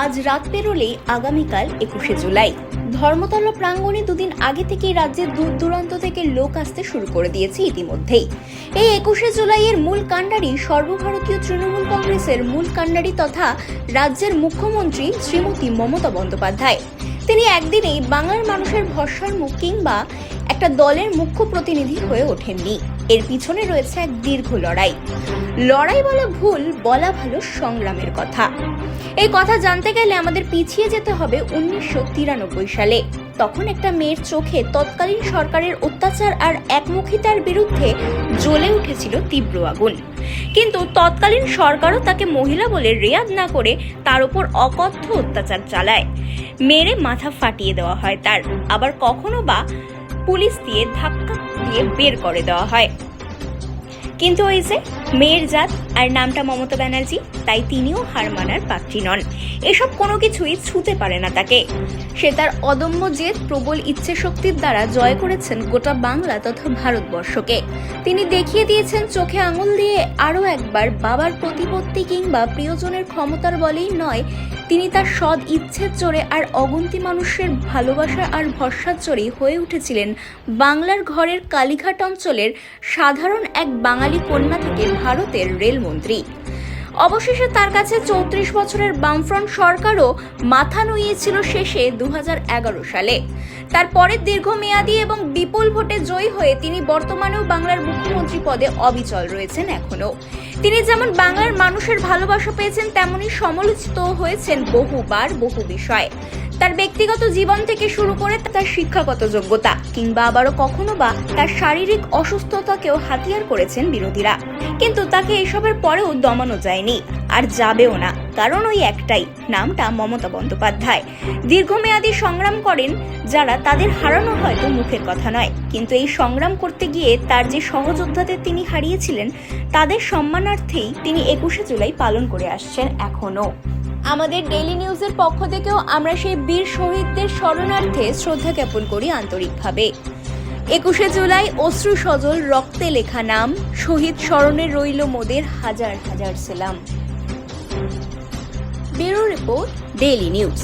আজ রাত পেরোলেই আগামীকাল 21শে জুলাই। ধর্মতলা প্রাঙ্গণে দুদিন আগে থেকেই রাজ্যের দূর দূরান্ত থেকে লোক আসতে শুরু করে দিয়েছে ইতিমধ্যেই। এই 21শে জুলাইয়ের মূল কাণ্ডারি সর্বভারতীয় তৃণমূল কংগ্রেসের মূল কাণ্ডারি তথা রাজ্যের মুখ্যমন্ত্রী শ্রীমতী মমতা বন্দ্যোপাধ্যায়। তিনি একদিনেই বাংলার মানুষের ভরসার মুখ কিংবা একটা দলের মুখ্য প্রতিনিধি হয়ে ওঠেননি। এর পিছনে রয়েছে এক দীর্ঘ লড়াই বলা ভুল, বলা ভালো সংগ্রামের কথা। এই কথা জানতে গেলে আমাদের পিছিয়ে যেতে হবে 1993 সালে। তখন একটা মেয়ের চোখে তৎকালীন সরকারের অত্যাচার আর একমুখিতার বিরুদ্ধে জ্বলে উঠেছিল তীব্র আগুন। কিন্তু তৎকালীন সরকারও তাকে মহিলা বলে রেয়াদ না করে তার উপর অকথ্য অত্যাচার চালায়। মেরে মাথা ফাটিয়ে দেওয়া হয় তার, আবার কখনো বা পুলিশ দিয়ে ধাক্কা দিয়ে বের করে দেওয়া হয়। কিন্তু ওই যে মেয়ের জাত আর নামটা মমতা ব্যানার্জি, তাই তিনিও হার মানার পাত্রী নন। এসব কোনো কিছুই ছুঁতে পারে না তাকে। সে তার অদম্য জেদ, প্রবল ইচ্ছে শক্তির দ্বারা জয় করেছেন গোটা বাংলা তথা ভারতবর্ষকে। তিনি দেখিয়ে দিয়েছেন চোখে আঙুল দিয়ে আরও একবার, বাবার প্রতিপত্তি কিংবা প্রিয়জনের ক্ষমতার বলেই নয়, তিনি তার সৎ ইচ্ছের জোরে আর অগুন্তি মানুষের ভালোবাসা আর ভরসার জোরেই হয়ে উঠেছিলেন বাংলার ঘরের কালীঘাট অঞ্চলের সাধারণ এক বাঙালি কন্যা থেকে ভারতের রেলমন্ত্রী। অবশেষে তার কাছে 34 বছরের বামফ্রন্ট সরকারও মাথা নুইয়েছিল শেষে 2011 সালে। তার পরের দীর্ঘমেয়াদী এবং বিপুল ভোটে জয়ী হয়ে তিনি বর্তমানেও বাংলার মুখ্যমন্ত্রী পদে অবিচল রয়েছেন এখনো। তিনি যেমন বাংলার মানুষের ভালোবাসা পেয়েছেন, তেমনি সমালোচিত হয়েছেন বহুবার বহু বিষয়। তার ব্যক্তিগত জীবন থেকে শুরু করে তার শিক্ষাগত যোগ্যতা কিংবা আবারও কখনো বা তার শারীরিক অসুস্থতাকেও হাতিয়ার করেছেন বিরোধীরা। কিন্তু তাকে এসবের পরেও দমানো যায়নি, আর যাবেও না, কারণ ওই একটাই, নামটা মমতা বন্দ্যোপাধ্যায়। দীর্ঘমেয়াদী সংগ্রাম করেন যারা, তাদের হারানো হয়তো মুখের কথা নয়, কিন্তু এই সংগ্রাম করতে গিয়ে তার যে সহযোদ্ধাদের তিনি হারিয়েছিলেন, তাদের সম্মানার্থেই তিনি 21শে জুলাই পালন করে আসছেন এখনো। আমাদের ডেইলি নিউজের পক্ষ থেকেও আমরা সেই বীর শহীদদের স্মরণার্থে শ্রদ্ধা জ্ঞাপন করি আন্তরিকভাবে। 21শে জুলাই অশ্রু সজল রক্তে লেখা নাম, শহীদ স্মরণে রইল মোদের হাজার হাজার সেলাম। Bureau report, daily news.